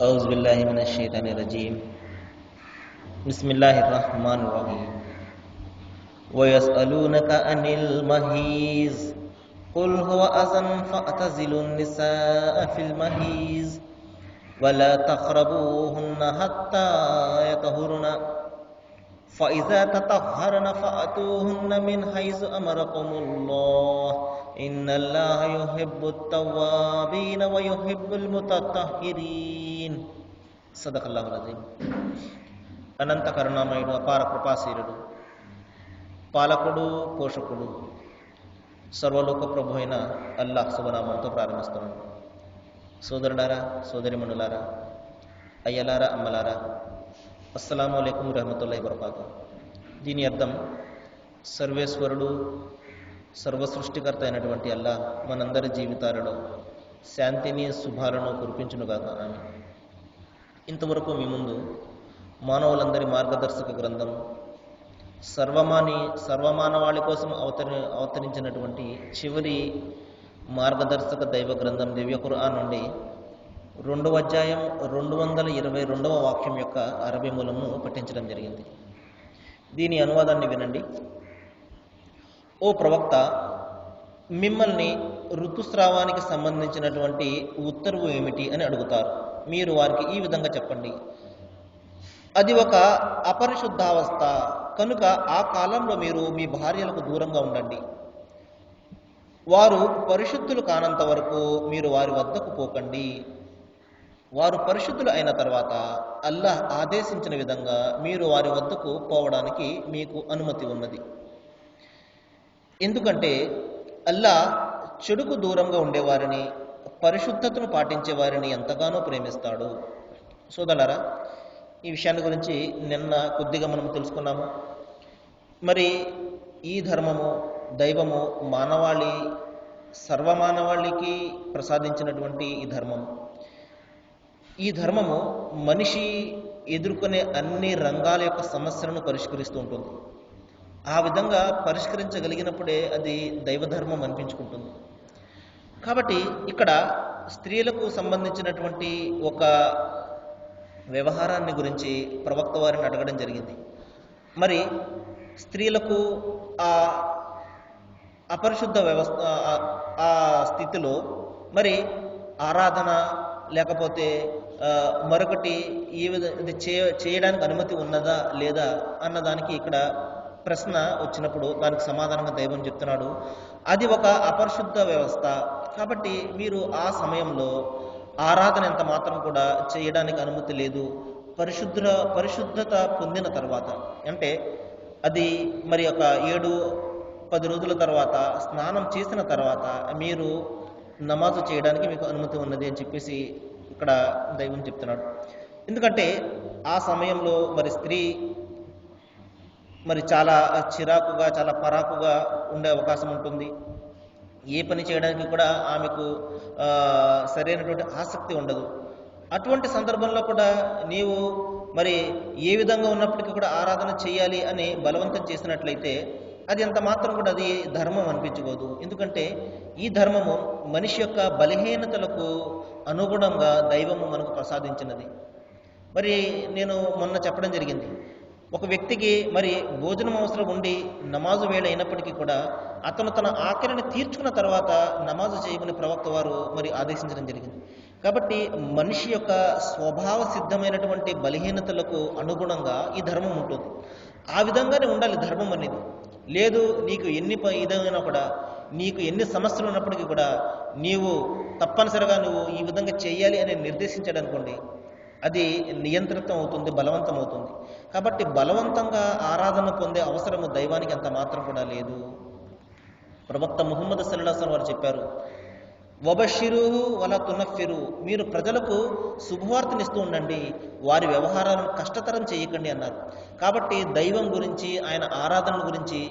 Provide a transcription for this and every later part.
أعوذ بالله من الشيطان الرجيم بسم الله الرحمن الرحيم ويسألونك عن المحيض قل هو أذى فاعتزلوا النساء في المحيض ولا تقربوهن حتى يطهرن فإذا تطهرن فأتوهن من حيث أمركم الله إن الله يحب التوابين ويحب المتطهرين صدق الله العظيم. అనంత కరుణామయుడు, అపార కృపాశీలుడు, పాలకుడు, పోషకుడు, సర్వలోక ప్రభు అయిన అల్లాహ్ శుభనామంతో ప్రారంభిస్తున్నాను. సోదరులారా, సోదరిమణులారా, అయ్యలారా, అమ్మలారా, అస్సలాము అలైకుం రహమతుల్లాహి వబరకాతుహు. దీని అర్థం, సర్వేశ్వరుడు, సర్వసృష్టికర్త అయినటువంటి అల్లాహ్ మనందరి జీవితాలలో శాంతిని, శుభాలను కురిపించునుగాక. ఆమీన్. ఇంతవరకు మీ ముందు మానవులందరి మార్గదర్శక గ్రంథం, సర్వమానవాళి కోసం అవతరించినటువంటి చివరి మార్గదర్శక దైవ గ్రంథం దివ్య ఖురాన్ నుండి 2వ అధ్యాయం 222వ వాక్యం యొక్క అరబీ మూలంను పఠించడం జరిగింది. దీని అనువాదాన్ని వినండి. ఓ ప్రవక్త, మిమ్మల్ని ఋతుస్రావానికి సంబంధించినటువంటి ఉత్తర్వు ఏమిటి అని అడుగుతారు. మీరు వారికి ఈ విధంగా చెప్పండి: అది ఒక అపరిశుద్ధావస్థ కనుక ఆ కాలంలో మీరు మీ భార్యలకు దూరంగా ఉండండి. వారు పరిశుద్ధులు కానంత వరకు మీరు వారి వద్దకు పోకండి. వారు పరిశుద్ధులు అయిన తర్వాత అల్లాహ్ ఆదేశించిన విధంగా మీరు వారి వద్దకు పోవడానికి మీకు అనుమతి ఉన్నది. ఎందుకంటే అల్లాహ్ చెడుకు దూరంగా ఉండేవారిని, పరిశుద్ధతను పాటించే వారిని ఎంతగానో ప్రేమిస్తాడు. సోదరులారా, ఈ విషయాన్ని గురించి నిన్న కొద్దిగా మనం తెలుసుకున్నాము. మరి ఈ ధర్మము, దైవము సర్వమానవాళికి ప్రసాదించినటువంటి ఈ ధర్మము మనిషి ఎదుర్కొనే అన్ని రంగాల యొక్క సమస్యలను పరిష్కరిస్తూ ఉంటుంది. ఆ విధంగా పరిష్కరించగలిగినప్పుడే అది దైవధర్మం అనిపించుకుంటుంది. కాబట్టి ఇక్కడ స్త్రీలకు సంబంధించినటువంటి ఒక వ్యవహారాన్ని గురించి ప్రవక్త వారిని అడగడం జరిగింది. మరి స్త్రీలకు ఆ అపరిశుద్ధ వ్యవస్థ, ఆ స్థితిలో మరి ఆరాధన లేకపోతే మరొకటి ఈ విధంగా చేయడానికి అనుమతి ఉన్నదా లేదా అన్నదానికి ఇక్కడ ప్రశ్న వచ్చినప్పుడు దానికి సమాధానంగా దైవం చెప్తున్నాడు, అది ఒక అపరిశుద్ధ వ్యవస్థ. కాబట్టి మీరు ఆ సమయంలో ఆరాధన ఎంత మాత్రం కూడా చేయడానికి అనుమతి లేదు. పరిశుద్ధత పొందిన తర్వాత, అంటే అది మరి ఒక 7-10 రోజుల తర్వాత స్నానం చేసిన తర్వాత మీరు నమాజు చేయడానికి మీకు అనుమతి ఉన్నది అని చెప్పేసి ఇక్కడ దైవం చెప్తున్నాడు. ఎందుకంటే ఆ సమయంలో మరి స్త్రీ మరి చాలా చిరాకుగా, చాలా పరాకుగా ఉండే అవకాశం ఉంటుంది. ఏ పని చేయడానికి కూడా ఆమెకు సరైనటువంటి ఆసక్తి ఉండదు. అటువంటి సందర్భంలో కూడా నీవు మరి ఏ విధంగా ఉన్నప్పటికీ కూడా ఆరాధన చేయాలి అని బలవంతం చేసినట్లయితే అది ఎంత మాత్రం కూడా అది ధర్మం అనిపించుకోదు. ఎందుకంటే ఈ ధర్మము మనిషి యొక్క బలహీనతలకు అనుగుణంగా దైవము మనకు ప్రసాదించినది. మరి నేను మొన్న చెప్పడం జరిగింది, ఒక వ్యక్తికి మరి భోజనం అవసరం ఉండి నమాజు వేళ అయినప్పటికీ కూడా అతను తన ఆకలిని తీర్చుకున్న తర్వాత నమాజు చేయమని ప్రవక్త వారు మరి ఆదేశించడం జరిగింది. కాబట్టి మనిషి యొక్క స్వభావ సిద్ధమైనటువంటి బలహీనతలకు అనుగుణంగా ఈ ధర్మం ఉంటుంది. ఆ విధంగానే ఉండాలి ధర్మం అనేది. లేదు, నీకు ఎన్ని విధమైనా కూడా, నీకు ఎన్ని సమస్యలు ఉన్నప్పటికీ కూడా నీవు తప్పనిసరిగా నువ్వు ఈ విధంగా చేయాలి అని నిర్దేశించాడు అనుకోండి, అది నియంత్రితం అవుతుంది, బలవంతం అవుతుంది. కాబట్టి బలవంతంగా ఆరాధన పొందే అవసరము దైవానికి అంత మాత్రం కూడా లేదు. ప్రవక్త ముహమ్మద్ సల్లల్లాహు అలైహి వసల్లం వారు చెప్పారు, వబషిరుహు వలా తునఫిరు, మీరు ప్రజలకు శుభవార్తనిస్తూ ఉండండి, వారి వ్యవహారాలను కష్టతరం చేయకండి అన్నారు. కాబట్టి దైవం గురించి, ఆయన ఆరాధన గురించి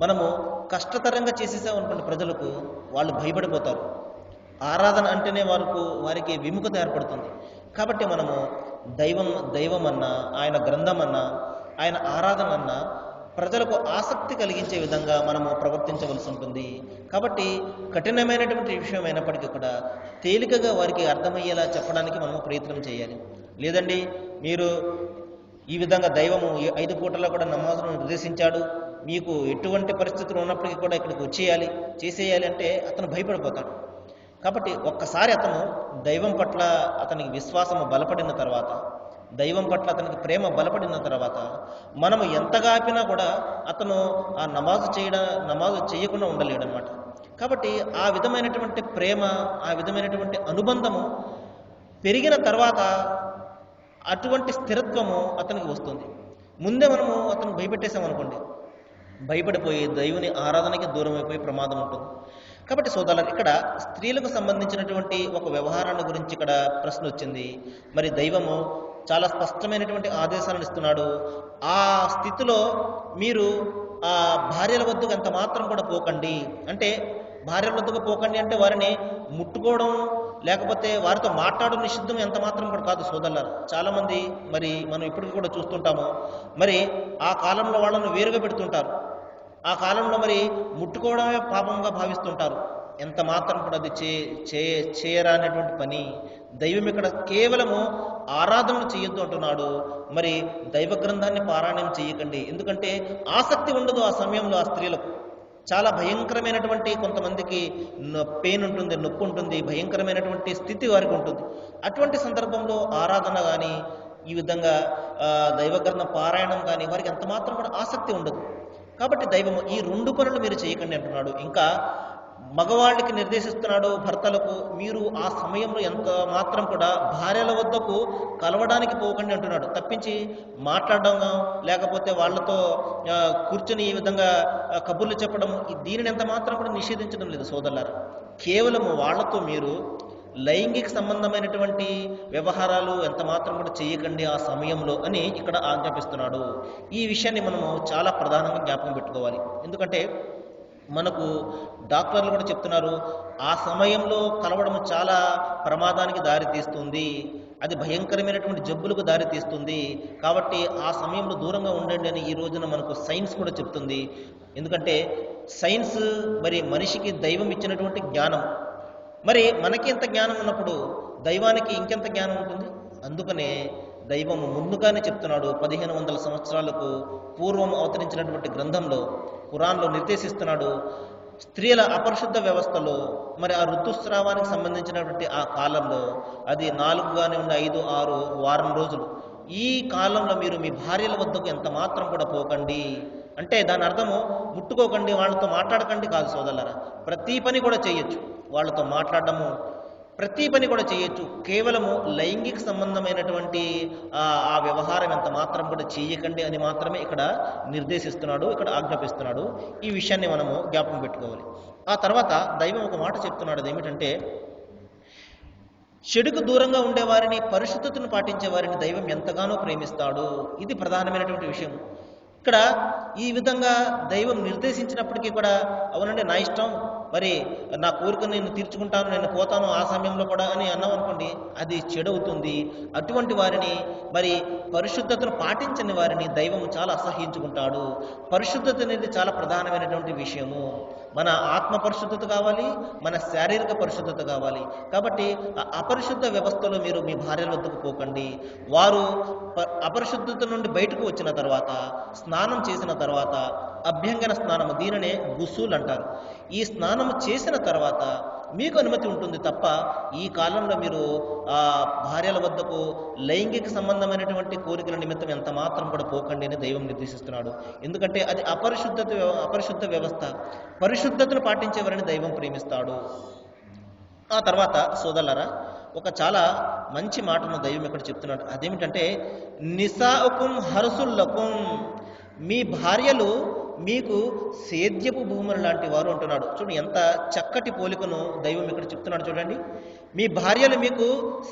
మనము కష్టతరంగా చేసేసామనుకోండి, ప్రజలకు వాళ్ళు భయపడిపోతారు. ఆరాధన అంటేనే వారికి విముఖత ఏర్పడుతుంది. కాబట్టి మనము దైవం అన్నా, ఆయన గ్రంథం అన్నా, ఆయన ఆరాధన అన్నా ప్రజలకు ఆసక్తి కలిగించే విధంగా మనము ప్రవర్తించవలసి ఉంటుంది. కాబట్టి కఠినమైనటువంటి విషయం అయినప్పటికీ కూడా తేలికగా వారికి అర్థమయ్యేలా చెప్పడానికి మనము ప్రయత్నం చేయాలి. లేదండి మీరు ఈ విధంగా దైవము ఈ 5 పూటల్లో కూడా నమాజును నిర్దేశించాడు, మీకు ఎటువంటి పరిస్థితులు ఉన్నప్పటికీ కూడా ఇక్కడికి వచ్చేయాలి, చేసేయాలి అంటే అతను భయపడిపోతాడు. కాబట్టి ఒక్కసారి అతను దైవం పట్ల అతనికి విశ్వాసము బలపడిన తర్వాత, దైవం పట్ల అతనికి ప్రేమ బలపడిన తర్వాత, మనము ఎంతగా ఆపినా కూడా అతను ఆ నమాజు చేయకుండా ఉండలేడు అనమాట. కాబట్టి ఆ విధమైనటువంటి ప్రేమ, ఆ విధమైనటువంటి అనుబంధము పెరిగిన తర్వాత అటువంటి స్థిరత్వము అతనికి వస్తుంది. ముందే మనము అతను భయపెట్టేసామనుకోండి, భయపడిపోయి దైవుని ఆరాధనకి దూరం అయిపోయి ప్రమాదం ఉంటుంది. కాబట్టి సోదరులు, ఇక్కడ స్త్రీలకు సంబంధించినటువంటి ఒక వ్యవహారాన్ని గురించి ఇక్కడ ప్రశ్న వచ్చింది. మరి దైవము చాలా స్పష్టమైనటువంటి ఆదేశాలను ఇస్తున్నాడు. ఆ స్థితిలో మీరు ఆ భార్యల వద్దకు ఎంత మాత్రం కూడా పోకండి. అంటే భార్యల వద్దకు పోకండి అంటే వారిని ముట్టుకోవడం లేకపోతే వారితో మాట్లాడడం నిషిద్ధం ఎంత మాత్రం కూడా కాదు సోదరులారా. చాలామంది మరి మనం ఇప్పటికీ కూడా చూస్తుంటాము, మరి ఆ కాలంలో వాళ్ళను వేరుగా పెడుతుంటారు. ఆ కాలంలో మరి ముట్టుకోవడమే పాపంగా భావిస్తుంటారు. ఎంత మాత్రం కూడా అది చేయరా అనేటువంటి పని. దైవం ఇక్కడ కేవలము ఆరాధనలు చేయొద్దు అంటున్నాడు. మరి దైవ గ్రంథాన్ని పారాయణం చేయకండి, ఎందుకంటే ఆసక్తి ఉండదు ఆ సమయంలో. ఆ స్త్రీలకు చాలా భయంకరమైనటువంటి, కొంతమందికి పెయిన్ ఉంటుంది, నొప్పి ఉంటుంది, భయంకరమైనటువంటి స్థితి వారికి ఉంటుంది. అటువంటి సందర్భంలో ఆరాధన కానీ ఈ విధంగా దైవగ్రంథం పారాయణం కానీ వారికి ఎంత మాత్రం కూడా ఆసక్తి ఉండదు. కాబట్టి దైవము ఈ 2 పనులు మీరు చేయకండి అంటున్నాడు. ఇంకా మగవాళ్ళకి నిర్దేశిస్తున్నాడు, భర్తలకు మీరు ఆ సమయంలో ఎంత మాత్రం కూడా భార్యల వద్దకు కలవడానికి పోకండి అంటున్నాడు. తప్పించి మాట్లాడడం లేకపోతే వాళ్ళతో కూర్చొని ఈ విధంగా కబుర్లు చెప్పడం, దీనిని ఎంత మాత్రం కూడా నిషేధించడం లేదు సోదరులారా. కేవలము వాళ్ళతో మీరు లైంగిక సంబంధమైనటువంటి వ్యవహారాలు ఎంత మాత్రం కూడా చేయకండి ఆ సమయంలో అని ఇక్కడ ఆజ్ఞాపిస్తున్నాడు. ఈ విషయాన్ని మనము చాలా ప్రధానంగా జ్ఞాపకం పెట్టుకోవాలి. ఎందుకంటే మనకు డాక్టర్లు కూడా చెప్తున్నారు, ఆ సమయంలో కలవడం చాలా ప్రమాదానికి దారితీస్తుంది, అది భయంకరమైనటువంటి జబ్బులకు దారితీస్తుంది. కాబట్టి ఆ సమయంలో దూరంగా ఉండండి అని ఈ రోజున మనకు సైన్స్ కూడా చెప్తుంది. ఎందుకంటే సైన్స్ మరి మనిషికి దైవం ఇచ్చినటువంటి జ్ఞానం, మరి మనకి ఎంత జ్ఞానం ఉన్నప్పుడు దైవానికి ఇంకెంత జ్ఞానం ఉంటుంది. అందుకనే దైవము ముందుగానే చెప్తున్నాడు, 1500 సంవత్సరాలకు పూర్వం అవతరించినటువంటి గ్రంథంలో, ఖురాన్లో నిర్దేశిస్తున్నాడు. స్త్రీల అపరిశుద్ధ వ్యవస్థలో మరి ఆ ఋతుస్రావానికి సంబంధించినటువంటి ఆ కాలంలో, అది 4 గానే ఉండి 5, 6 వారం రోజులు, ఈ కాలంలో మీరు మీ భార్యల వద్దకు ఎంత మాత్రం కూడా పోకండి. అంటే దాని అర్థము ముట్టుకోకండి, వాళ్ళతో మాట్లాడకండి కాదు సోదరులారా. ప్రతి పని కూడా చేయొచ్చు, వాళ్ళతో మాట్లాడడము, ప్రతి పని కూడా చేయొచ్చు. కేవలము లైంగిక సంబంధమైనటువంటి ఆ వ్యవహారం ఎంత మాత్రం కూడా చేయకండి అని మాత్రమే ఇక్కడ నిర్దేశిస్తున్నాడు, ఇక్కడ ఆజ్ఞాపిస్తున్నాడు. ఈ విషయాన్ని మనము జ్ఞాపకం పెట్టుకోవాలి. ఆ తర్వాత దైవం ఒక మాట చెప్తున్నాడు, అదేమిటంటే చెడుకు దూరంగా ఉండేవారిని, పరిశుద్ధతను పాటించే వారిని దైవం ఎంతగానో ప్రేమిస్తాడు. ఇది ప్రధానమైనటువంటి విషయం. ఇక్కడ ఈ విధంగా దైవం నిర్దేశించినప్పటికీ కూడా, అవునండి నా ఇష్టం, మరి నా కోరికను నేను తీర్చుకుంటాను, నేను పోతాను ఆ సమయంలో కూడా అని అన్నాం అనుకోండి, అది చెడవుతుంది. అటువంటి వారిని, మరి పరిశుద్ధతను పాటించని వారిని దైవం చాలా అసహ్యించుకుంటాడు. పరిశుద్ధత అనేది చాలా ప్రధానమైనటువంటి విషయము. మన ఆత్మ పరిశుద్ధత కావాలి, మన శారీరక పరిశుద్ధత కావాలి. కాబట్టి అపరిశుద్ధ వ్యవస్థలో మీరు మీ భార్యల వద్దకు పోకండి. వారు అపరిశుద్ధత నుండి బయటకు వచ్చిన తర్వాత, స్నానం చేసిన తర్వాత, అభ్యంగన స్నానము, దీనినే గుసూల్ అంటారు. ఈ స్నానము చేసిన తర్వాత మీకు అనుమతి ఉంటుంది తప్ప ఈ కాలంలో మీరు ఆ భార్యల వద్దకు లైంగిక సంబంధమైనటువంటి కోరికల నిమిత్తం ఎంత మాత్రం కూడా పోకండి అని దైవం నిర్దేశిస్తున్నాడు. ఎందుకంటే అది అపరిశుద్ధ వ్యవస్థ. పరిశుద్ధతను పాటించేవారిని దైవం ప్రేమిస్తాడు. ఆ తర్వాత సోదరులారా, ఒక చాలా మంచి మాటను దైవం ఇక్కడ చెప్తున్నాడు. అదేమిటంటే నిసాఉకుం హర్సుల్లకుం, మీ భార్యలు మీకు సేద్యపు భూములు లాంటి వారు అంటున్నాడు. చూడండి ఎంత చక్కటి పోలికను దైవం ఇక్కడ చెప్తున్నాడు. చూడండి, మీ భార్యలు మీకు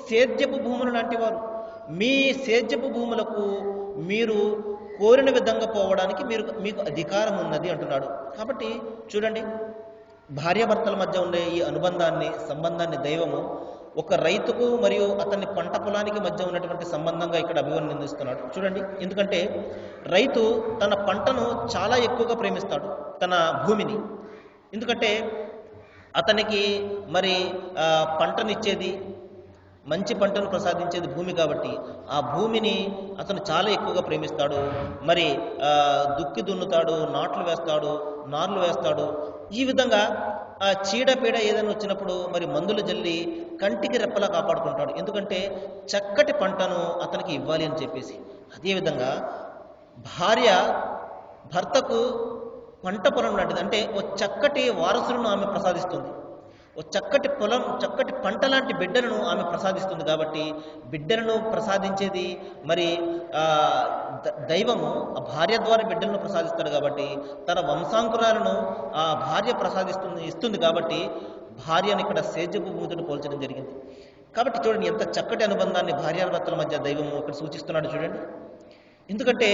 సేద్యపు భూములు లాంటి వారు. మీ సేద్యపు భూములకు మీరు కోరిన విధంగా పోవడానికి మీకు అధికారం ఉన్నది అంటున్నాడు. కాబట్టి చూడండి, భార్యాభర్తల మధ్య ఉండే ఈ సంబంధాన్ని దైవము ఒక రైతుకు మరియు అతని పంట పొలానికి మధ్య ఉన్నటువంటి సంబంధంగా ఇక్కడ అభివర్ణిస్తున్నాడు. చూడండి, ఎందుకంటే రైతు తన పంటను చాలా ఎక్కువగా ప్రేమిస్తాడు, తన భూమిని. ఎందుకంటే అతనికి మరి పంటనిచ్చేది, మంచి పంటను ప్రసాదించేది భూమి కాబట్టి ఆ భూమిని అతను చాలా ఎక్కువగా ప్రేమిస్తాడు. మరి దుక్కి దున్నుతాడు, నాట్లు వేస్తాడు, నార్లు వేస్తాడు. ఈ విధంగా ఆ చీడపీడ ఏదైనా వచ్చినప్పుడు మరి మందులు జల్లి కంటికి రెప్పలా కాపాడుకుంటాడు. ఎందుకంటే చక్కటి పంటను అతనికి ఇవ్వాలి అని చెప్పేసి. అదేవిధంగా భార్య భర్తకు పంట పొలం లాంటిది. అంటే ఓ చక్కటి వారసులను ఆమె ప్రసాదిస్తుంది. ఓ చక్కటి పొలం, చక్కటి పంట లాంటి బిడ్డలను ఆమె ప్రసాదిస్తుంది. కాబట్టి బిడ్డలను ప్రసాదించేది మరి దైవము ఆ భార్య ద్వారా బిడ్డలను ప్రసాదిస్తాడు. కాబట్టి తన వంశాంకురాలను ఆ భార్య ఇస్తుంది. కాబట్టి భార్యను ఇక్కడ సేద్యపు భూమితో పోల్చడం జరిగింది. కాబట్టి చూడండి ఎంత చక్కటి అనుబంధాన్ని భార్యాభర్తల మధ్య దైవము ఇక్కడ సూచిస్తున్నాడు చూడండి. ఎందుకంటే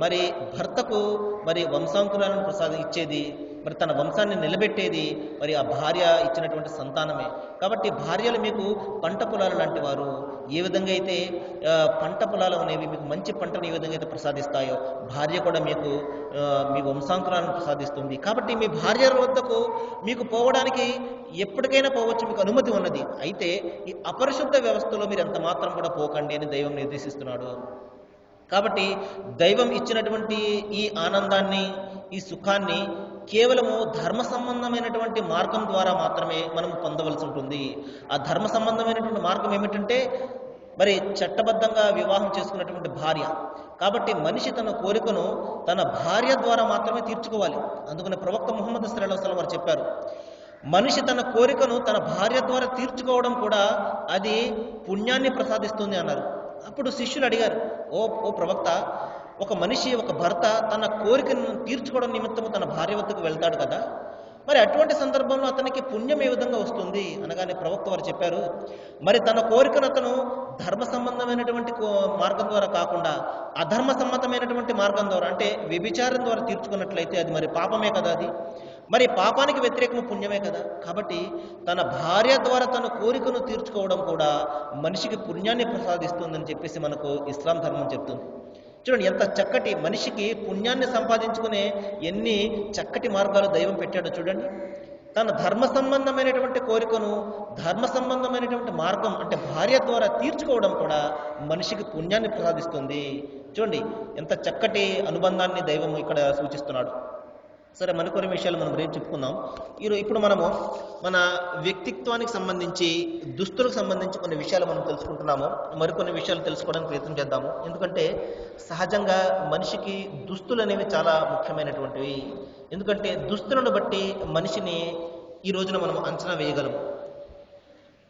మరి భర్తకు మరి వంశాంకురాలను ఇచ్చేది, మరి తన వంశాన్ని నిలబెట్టేది మరి ఆ భార్య ఇచ్చినటువంటి సంతానమే. కాబట్టి భార్యలు మీకు పంట పొలాలు లాంటి వారు. ఏ విధంగా అయితే పంట పొలాలు అనేవి మీకు మంచి పంటను ఏ విధంగా అయితే ప్రసాదిస్తాయో భార్య కూడా మీకు మీ వంశాంకురాలను ప్రసాదిస్తుంది. కాబట్టి మీ భార్య వద్దకు మీకు పోవడానికి ఎప్పటికైనా పోవచ్చు, మీకు అనుమతి ఉన్నది. అయితే ఈ అపరిశుద్ధ వ్యవస్థలో మీరు ఎంత మాత్రం కూడా పోకండి అని దైవం నిర్దేశిస్తున్నాడు. కాబట్టి దైవం ఇచ్చినటువంటి ఈ ఆనందాన్ని, ఈ సుఖాన్ని కేవలము ధర్మ సంబంధమైనటువంటి మార్గం ద్వారా మాత్రమే మనం పొందవలసి ఉంటుంది. ఆ ధర్మ సంబంధమైనటువంటి మార్గం ఏమిటంటే మరి చట్టబద్ధంగా వివాహం చేసుకున్నటువంటి భార్య. కాబట్టి మనిషి తన కోరికను తన భార్య ద్వారా మాత్రమే తీర్చుకోవాలి. అందుకని ప్రవక్త ముహమ్మద్ సల్లల్లాహు అలైహి వసల్లం వారు చెప్పారు, మనిషి తన కోరికను తన భార్య ద్వారా తీర్చుకోవడం కూడా అది పుణ్యాన్ని ప్రసాదిస్తుంది అన్నారు. అప్పుడు శిష్యులు అడిగారు, ఓ ప్రవక్త, ఒక మనిషి, ఒక భర్త తన కోరికను తీర్చుకోవడం నిమిత్తము తన భార్య వద్దకు వెళ్తాడు కదా, మరి అటువంటి సందర్భంలో అతనికి పుణ్యం ఏ విధంగా వస్తుంది అనగానే ప్రవక్త వారు చెప్పారు, మరి తన కోరికను అతను ధర్మ సంబంధమైనటువంటి మార్గం ద్వారా కాకుండా అధర్మ సంబంధమైనటువంటి మార్గం ద్వారా, అంటే వ్యభిచారం ద్వారా తీర్చుకున్నట్లయితే అది మరి పాపమే కదా, అది మరి పాపానికి వ్యతిరేకము పుణ్యమే కదా. కాబట్టి తన భార్య ద్వారా తన కోరికను తీర్చుకోవడం కూడా మనిషికి పుణ్యాన్ని ప్రసాదిస్తుందని చెప్పేసి మనకు ఇస్లాం ధర్మం చెప్తుంది. చూడండి ఎంత చక్కటి, మనిషికి పుణ్యాన్ని సంపాదించుకునే ఎన్ని చక్కటి మార్గాలు దైవం పెట్టాడో చూడండి. తన ధర్మ సంబంధమైనటువంటి కోరికను ధర్మ సంబంధమైనటువంటి మార్గం అంటే భార్య ద్వారా తీర్చుకోవడం కూడా మనిషికి పుణ్యాన్ని ప్రసాదిస్తుంది. చూడండి ఎంత చక్కటి అనుబంధాన్ని దైవం ఇక్కడ సూచిస్తున్నాడు. సరే, మరికొన్ని విషయాలు మనం రేపు చెప్పుకుందాం. ఇప్పుడు మనము మన వ్యక్తిత్వానికి సంబంధించి, దుస్తులకు సంబంధించి కొన్ని విషయాలు మనం తెలుసుకుంటున్నాము. మరికొన్ని విషయాలు తెలుసుకోవడానికి ప్రయత్నం చేద్దాము. ఎందుకంటే సహజంగా మనిషికి దుస్తులు అనేవి చాలా ముఖ్యమైనటువంటివి. ఎందుకంటే దుస్తులను బట్టి మనిషిని ఈ రోజున మనం అంచనా వేయగలము.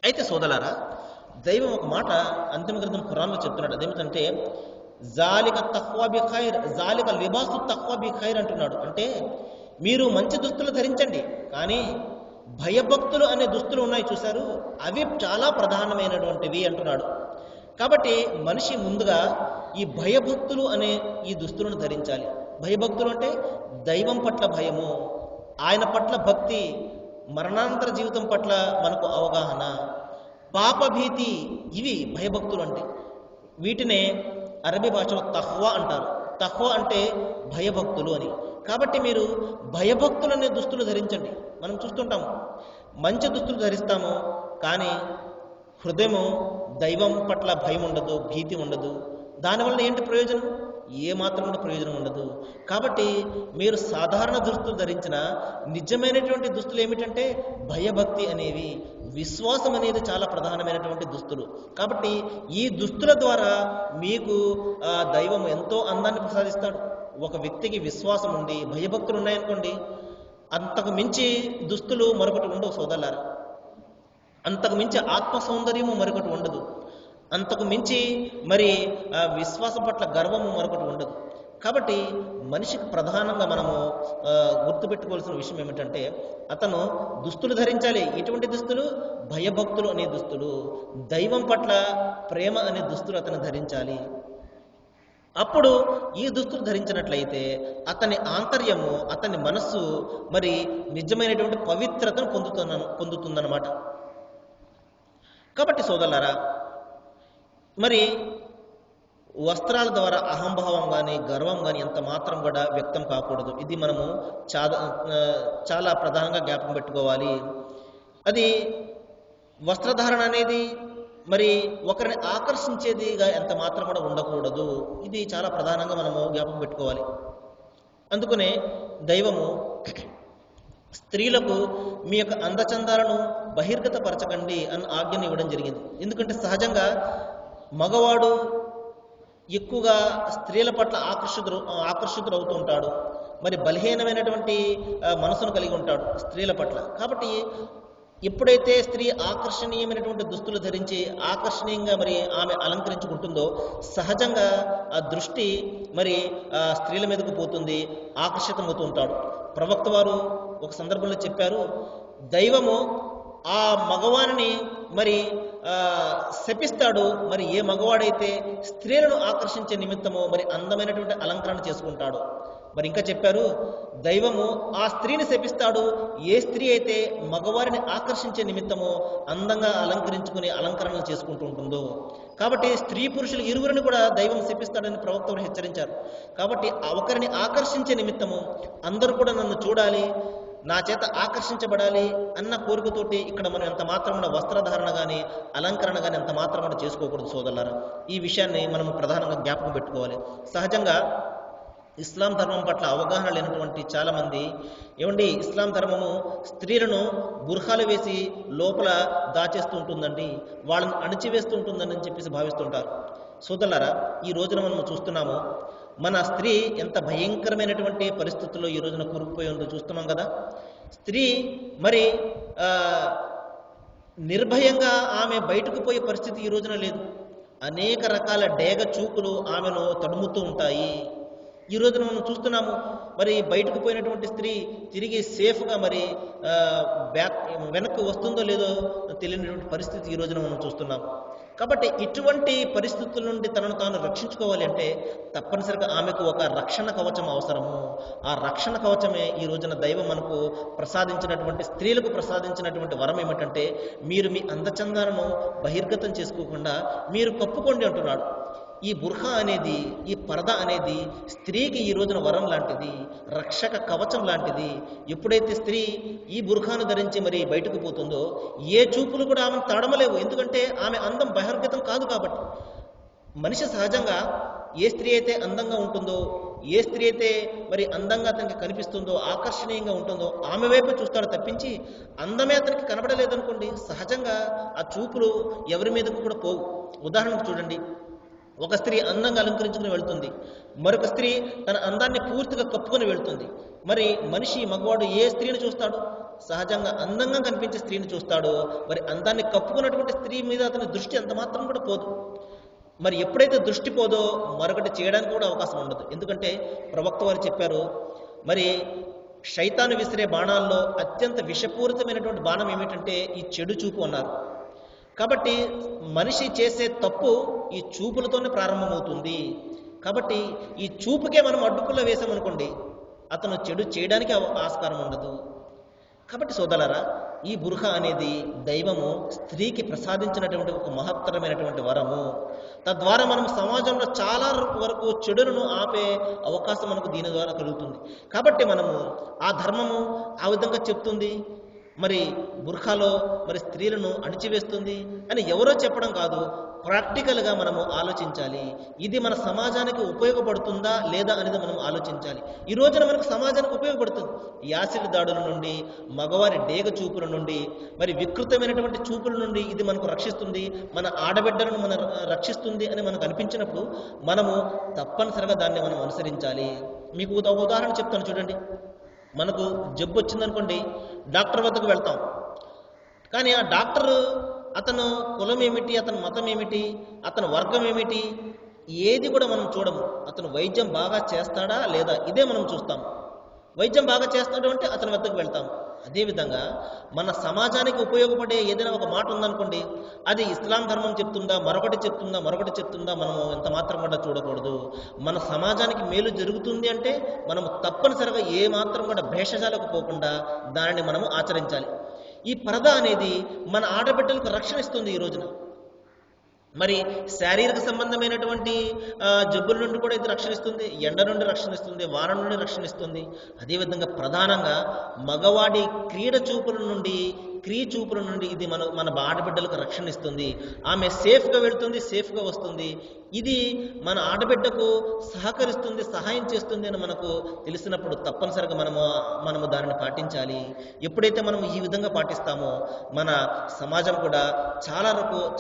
అయితే సోదరులారా, దైవం ఒక మాట అంతిమ గ్రంథం ఖురాన్లో చెప్తున్నాడు. అదేమిటంటే జాలిక తఖ్వా బి ఖైర్, జాలిక లిబాసు తఖ్వా బి ఖైర్ అంటున్నాడు. అంటే మీరు మంచి దుస్తులు ధరించండి, కానీ భయభక్తులు అనే దుస్తులు ఉన్నాయి చూశారు, అవి చాలా ప్రధానమైనటువంటివి అంటున్నాడు. కాబట్టి మనిషి ముందుగా ఈ భయభక్తులు అనే ఈ దుస్తులను ధరించాలి. భయభక్తులు అంటే దైవం పట్ల భయము, ఆయన పట్ల భక్తి, మరణానంతర జీవితం పట్ల మనకు అవగాహన, పాపభీతి, ఇవి భయభక్తులు అంటే. వీటినే అరబీ భాషలో తఖ్వా అంటారు. తఖ్వా అంటే భయభక్తులు అని. కాబట్టి మీరు భయభక్తులు అనే దుస్తులు ధరించండి. మనం చూస్తుంటాము, మంచి దుస్తులు ధరిస్తాము, కానీ హృదయము దైవం పట్ల భయం ఉండదు, భీతి ఉండదు. దానివల్ల ఏంటి ప్రయోజనం? ఏమాత్రం కూడా ప్రయోజనం ఉండదు. కాబట్టి మీరు సాధారణ దుస్తులు ధరించిన నిజమైనటువంటి దుస్తులు ఏమిటంటే భయభక్తి అనేవి, విశ్వాసం అనేది చాలా ప్రధానమైనటువంటి దుస్తులు. కాబట్టి ఈ దుస్తుల ద్వారా మీకు దైవం ఎంతో అందాన్ని ప్రసాదిస్తాడు. ఒక వ్యక్తికి విశ్వాసం ఉండి భయభక్తులు ఉన్నాయనుకోండి, అంతకు మించి దుస్తులు మరొకటి ఉండవు సోదరులారా. అంతకు మించి ఆత్మ సౌందర్యము మరొకటి ఉండదు. అంతకు మించి మరి విశ్వాసం పట్ల గర్వము మరొకటి ఉండదు. కాబట్టి మనిషికి ప్రధానంగా మనము గుర్తుపెట్టుకోవాల్సిన విషయం ఏమిటంటే అతను దుస్తులు ధరించాలి. ఎటువంటి దుస్తులు? భయభక్తులు అనే దుస్తులు, దైవం పట్ల ప్రేమ అనే దుస్తులు అతను ధరించాలి. అప్పుడు ఈ దుస్తులు ధరించినట్లయితే అతని ఆంతర్యము, అతని మనస్సు మరి నిజమైనటువంటి పవిత్రతను పొందుతుందన్నమాట. కాబట్టి సోదరులారా, మరి వస్త్రాల ద్వారా అహంభావం కానీ గర్వం కానీ ఎంత మాత్రం కూడా వ్యక్తం కాకూడదు. ఇది మనము చాలా ప్రధానంగా జ్ఞాపకం పెట్టుకోవాలి. అది వస్త్రధారణ అనేది మరి ఒకరిని ఆకర్షించేదిగా ఎంత మాత్రం కూడా ఉండకూడదు. ఇది చాలా ప్రధానంగా మనము జ్ఞాపకం పెట్టుకోవాలి. అందుకనే దైవము స్త్రీలకు మీ యొక్క అందచందాలను బహిర్గతపరచకండి అని ఆజ్ఞను ఇవ్వడం జరిగింది. ఎందుకంటే సహజంగా మగవాడు ఎక్కువగా స్త్రీల పట్ల ఆకర్షితుడవుతూ ఉంటాడు. మరి బలహీనమైనటువంటి మనసును కలిగి ఉంటాడు స్త్రీల పట్ల. కాబట్టి ఎప్పుడైతే స్త్రీ ఆకర్షణీయమైనటువంటి దుస్తులు ధరించి ఆకర్షణీయంగా మరి ఆమె అలంకరించుకుంటుందో సహజంగా ఆ దృష్టి మరి స్త్రీల మీదకు పోతుంది, ఆకర్షితమవుతూ ఉంటాడు. ప్రవక్త వారు ఒక సందర్భంలో చెప్పారు, దైవము ఆ మగవాణిని మరి శపిస్తాడు. మరి ఏ మగవాడైతే స్త్రీలను ఆకర్షించే నిమిత్తము మరి అందమైనటువంటి అలంకరణ చేసుకుంటాడు. మరి ఇంకా చెప్పారు, దైవము ఆ స్త్రీని శపిస్తాడు ఏ స్త్రీ అయితే మగవారిని ఆకర్షించే నిమిత్తము అందంగా అలంకరించుకుని అలంకరణలు చేసుకుంటూ ఉంటుందో. కాబట్టి స్త్రీ పురుషులు ఇరువురిని కూడా దైవం శపిస్తాడని ప్రవక్తలు హెచ్చరించారు. కాబట్టి ఒకరిని ఆకర్షించే నిమిత్తము అందరూ కూడా నన్ను చూడాలి, నా చేత ఆకర్షించబడాలి అన్న కోరికతోటి ఇక్కడ మనం ఎంత మాత్రం కూడా వస్త్రధారణ కానీ అలంకరణ కానీ ఎంత మాత్రం కూడా చేసుకోకూడదు సోదరులారా. ఈ విషయాన్ని మనం ప్రధానంగా జ్ఞాపకం పెట్టుకోవాలి. సహజంగా ఇస్లాం ధర్మం పట్ల అవగాహన లేనటువంటి చాలామంది ఏమండి ఇస్లాం ధర్మము స్త్రీలను బుర్ఖాలు వేసి లోపల దాచేస్తూ ఉంటుందండి, వాళ్ళని అణిచివేస్తూ ఉంటుందని చెప్పేసి భావిస్తుంటారు. సోదరులారా, ఈ రోజున మనం చూస్తున్నాము మన స్త్రీ ఎంత భయంకరమైనటువంటి పరిస్థితుల్లో ఈ రోజున కూరుకుపోయి ఉందో చూస్తున్నాం కదా. స్త్రీ మరి నిర్భయంగా ఆమె బయటకు పోయే పరిస్థితి ఈ రోజున లేదు. అనేక రకాల డేగ చూపులు ఆమెను తడుముతూ ఉంటాయి. ఈ రోజున మనం చూస్తున్నాము మరి బయటకు పోయినటువంటి స్త్రీ తిరిగి సేఫ్గా మరి వెనక్కి వస్తుందో లేదో తెలియనటువంటి పరిస్థితి ఈ రోజున మనం చూస్తున్నాం. కాబట్టి ఇటువంటి పరిస్థితుల నుండి తనను తాను రక్షించుకోవాలి అంటే తప్పనిసరిగా ఆమెకు ఒక రక్షణ కవచం అవసరము. ఆ రక్షణ కవచమే ఈ రోజున దైవం మనకు ప్రసాదించినటువంటి స్త్రీలకు ప్రసాదించినటువంటి వరం ఏమిటంటే మీరు మీ అందచందాలను బహిర్గతం చేసుకోకుండా మీరు కప్పుకోండి అంటున్నాడు. ఈ బుర్ఖా అనేది, ఈ పరదా అనేది స్త్రీకి ఈ రోజున వరం లాంటిది, రక్షక కవచం లాంటిది. ఎప్పుడైతే స్త్రీ ఈ బుర్ఖాను ధరించి మరి బయటకు పోతుందో ఏ చూపులు కూడా ఆమెను తడమలేవు. ఎందుకంటే ఆమె అందం బహిర్గతం కాదు కాబట్టి. మనిషి సహజంగా ఏ స్త్రీ అయితే అందంగా ఉంటుందో, ఏ స్త్రీ అయితే మరి అందంగా అతనికి కనిపిస్తుందో, ఆకర్షణీయంగా ఉంటుందో ఆమె వైపు చూస్తాడు తప్పించి అందమే అతనికి కనబడలేదనుకోండి సహజంగా ఆ చూపులు ఎవరి మీదకు కూడా పోవు. ఉదాహరణకు చూడండి, ఒక స్త్రీ అందంగా అలంకరించుకుని వెళ్తుంది, మరొక స్త్రీ తన అందాన్ని పూర్తిగా కప్పుకొని వెళ్తుంది. మరి మనిషి మగవాడు ఏ స్త్రీని చూస్తాడు? సహజంగా అందంగా కనిపించే స్త్రీని చూస్తాడు. మరి అందాన్ని కప్పుకున్నటువంటి స్త్రీ మీద అతని దృష్టి అంత మాత్రం కూడా పోదు. మరి ఎప్పుడైతే దృష్టి పోదో మరొకటి చేయడానికి కూడా అవకాశం ఉండదు. ఎందుకంటే ప్రవక్త వారు చెప్పారు, మరి శైతాను విసిరే బాణాల్లో అత్యంత విషపూరితమైనటువంటి బాణం ఏమిటంటే ఈ చెడు చూపు అన్నారు. కాబట్టి మనిషి చేసే తప్పు ఈ చూపులతోనే ప్రారంభమవుతుంది. కాబట్టి ఈ చూపుకే మనం అడ్డుపుల్లో వేసామనుకోండి అతను చెడు చేయడానికి ఆస్కారం ఉండదు. కాబట్టి సోదరులారా, ఈ బుర్ఖా అనేది దైవము స్త్రీకి ప్రసాదించినటువంటి ఒక మహత్తరమైనటువంటి వరము. తద్వారా మనం సమాజంలో చాలా వరకు చెడులను ఆపే అవకాశం మనకు దీని ద్వారా కలుగుతుంది. కాబట్టి మనము ఆ ధర్మము ఆ విధంగా చెప్తుంది, మరి బుర్ఖాలో మరి స్త్రీలను అణిచివేస్తుంది అని ఎవరో చెప్పడం కాదు, ప్రాక్టికల్గా మనము ఆలోచించాలి. ఇది మన సమాజానికి ఉపయోగపడుతుందా లేదా అనేది మనం ఆలోచించాలి. ఈ రోజున మనకు సమాజానికి ఉపయోగపడుతుంది. యాసిడ్ దాడుల నుండి, మగవారి డేగ చూపుల నుండి, మరి వికృతమైనటువంటి చూపుల నుండి ఇది మనకు రక్షిస్తుంది, మన ఆడబిడ్డలను మన రక్షిస్తుంది అని మనకు అనిపించినప్పుడు మనము తప్పనిసరిగా దాన్ని మనం అనుసరించాలి. మీకు ఒక ఉదాహరణ చెప్తాను చూడండి. మనకు జబ్బు వచ్చిందనుకోండి, డాక్టర్ వద్దకు వెళ్తాం. కానీ ఆ డాక్టరు అతను కులం ఏమిటి, అతని మతం ఏమిటి, అతని వర్గం ఏమిటి, ఏది కూడా మనం చూడము. అతను వైద్యం బాగా చేస్తాడా లేదా ఇదే మనం చూస్తాం. వైద్యం బాగా చేస్తాడు అంటే అతని వద్దకు వెళ్తాం. అదేవిధంగా మన సమాజానికి ఉపయోగపడే ఏదైనా ఒక మాట ఉందనుకోండి, అది ఇస్లాం ధర్మం చెప్తుందా, మరొకటి చెప్తుందా మనం ఎంత మాత్రం కూడా చూడకూడదు. మన సమాజానికి మేలు జరుగుతుంది అంటే మనము తప్పనిసరిగా ఏ మాత్రం కూడా భేషజాలకు పోకుండా దానిని మనము ఆచరించాలి. ఈ పరద అనేది మన ఆడబిడ్డలకు రక్షణ ఇస్తుంది. ఈ రోజున మరి శారీరక సంబంధమైనటువంటి జబ్బుల నుండి కూడా ఇది రక్షణ ఇస్తుంది, ఎండ నుండి రక్షణ ఇస్తుంది, వాన నుండి రక్షణ ఇస్తుంది. అదేవిధంగా ప్రధానంగా మగవాడి క్రీడ చూపుల నుండి, స్త్రీ చూపుల నుండి ఇది మన ఆడబిడ్డలకు రక్షణ ఇస్తుంది. ఆమె సేఫ్గా వెళుతుంది, సేఫ్గా వస్తుంది. ఇది మన ఆడబిడ్డకు సహకరిస్తుంది, సహాయం చేస్తుంది అని మనకు తెలిసినప్పుడు తప్పనిసరిగా మనము దానిని పాటించాలి. ఎప్పుడైతే మనం ఈ విధంగా పాటిస్తామో మన సమాజం కూడా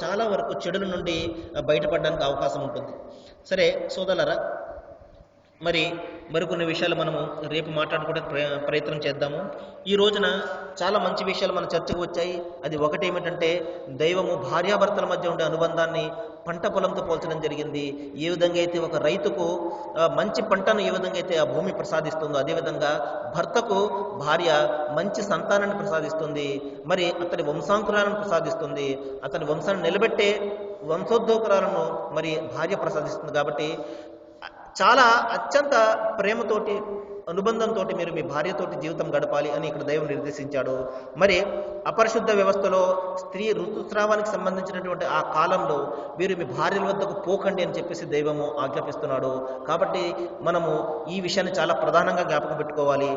చాలా వరకు చెడుల నుండి బయటపడడానికి అవకాశం ఉంటుంది. సరే సోదరులారా, మరికొన్ని విషయాలు మనము రేపు మాట్లాడుకోవడానికి ప్రయత్నం చేద్దాము. ఈ రోజున చాలా మంచి విషయాలు మన చర్చకు వచ్చాయి. అది ఒకటి ఏమిటంటే, దైవము భార్యాభర్తల మధ్య ఉండే అనుబంధాన్ని పంట పొలంతో పోల్చడం జరిగింది. ఏ విధంగా అయితే ఒక రైతుకు మంచి పంటను ఏ విధంగా అయితే ఆ భూమి ప్రసాదిస్తుందో, అదేవిధంగా భర్తకు భార్య మంచి సంతానాన్ని ప్రసాదిస్తుంది, మరి అతని వంశాంకురాలను ప్రసాదిస్తుంది, అతని వంశాన్ని నిలబెట్టే వంశోద్యోగురాలను మరి భార్య ప్రసాదిస్తుంది. కాబట్టి చాలా అత్యంత ప్రేమతోటి అనుబంధంతో మీరు మీ భార్యతోటి జీవితం గడపాలి అని ఇక్కడ దైవం నిర్దేశించాడు. మరి అపరిశుద్ధ వ్యవస్థలో స్త్రీ ఋతుస్రావానికి సంబంధించినటువంటి ఆ కాలంలో మీరు మీ భార్యల వద్దకు పోకండి అని చెప్పేసి దైవము ఆజ్ఞాపిస్తున్నాడు. కాబట్టి మనము ఈ విషయాన్ని చాలా ప్రధానంగా జ్ఞాపకం పెట్టుకోవాలి.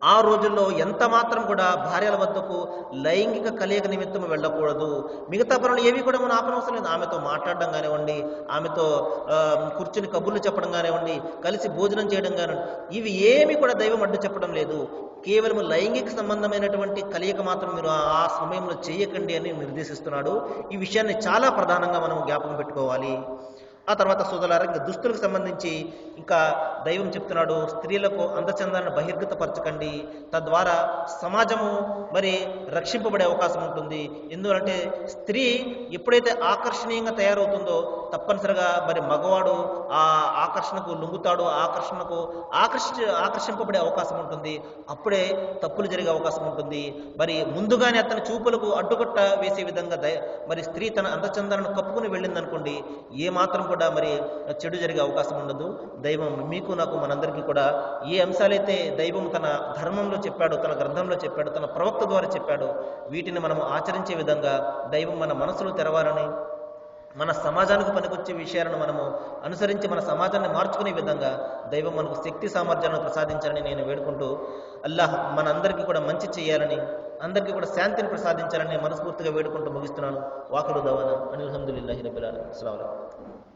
ఆ రోజుల్లో ఎంత మాత్రం కూడా భార్యల వద్దకు లైంగిక కలయిక నిమిత్తం వెళ్ళకూడదు. మిగతా పనులు ఏవి కూడా మనం ఆపనవసరం లేదు. ఆమెతో మాట్లాడడం కానివ్వండి, ఆమెతో కూర్చుని కబుర్లు చెప్పడం కానివ్వండి, కలిసి భోజనం చేయడం కానివ్వండి, ఇవి ఏమి కూడా దైవం అడ్డు చెప్పడం లేదు. కేవలం లైంగిక సంబంధమైనటువంటి కలయిక మాత్రం మీరు ఆ సమయంలో చేయకండి అని నిర్దేశిస్తున్నాడు. ఈ విషయాన్ని చాలా ప్రధానంగా మనం జ్ఞాపకం పెట్టుకోవాలి. ఆ తర్వాత సోదరులారా, ఇంకా దుస్తులకు సంబంధించి ఇంకా దైవం చెప్తున్నాడు, స్త్రీలకు అందచందాలను బహిర్గతపరచకండి, తద్వారా సమాజము మరి రక్షింపబడే అవకాశం ఉంటుంది. ఎందుకంటే స్త్రీ ఎప్పుడైతే ఆకర్షణీయంగా తయారవుతుందో తప్పనిసరిగా మరి మగవాడు ఆ ఆకర్షణకు లొంగుతాడు, ఆకర్షింపబడే అవకాశం ఉంటుంది. అప్పుడే తప్పులు జరిగే అవకాశం ఉంటుంది. మరి ముందుగానే అతని చూపులకు అడ్డుకట్ట వేసే విధంగా మరి స్త్రీ తన అందచందాలను కప్పుకుని వెళ్ళిందనుకోండి, ఏమాత్రం కూడా మరి చెడు జరిగే అవకాశం ఉండదు. దైవం మీకు నాకు మనందరికీ కూడా ఏ అంశాలైతే దైవం తన ధర్మంలో చెప్పాడో, తన గ్రంథంలో చెప్పాడో, తన ప్రవక్త ద్వారా చెప్పాడో వీటిని మనం ఆచరించే విధంగా దైవం మన మనసులు తెరవాలని, మన సమాజానికి పనికొచ్చే విషయాలను మనము అనుసరించి మన సమాజాన్ని మార్చుకునే విధంగా దైవం మనకు శక్తి సామర్థ్యాలను ప్రసాదించాలని నేను వేడుకుంటూ, అల్లాహ్ మనందరికీ కూడా మంచి చేయాలని, అందరికీ కూడా శాంతిని ప్రసాదించాలని మనస్ఫూర్తిగా వేడుకుంటూ ముగిస్తున్నాను. వాఖిరు దవానా అనిల్ హమ్దులిల్లాహి రబ్బిల్ ఆలమీన్. అస్సలాము అలైకుం.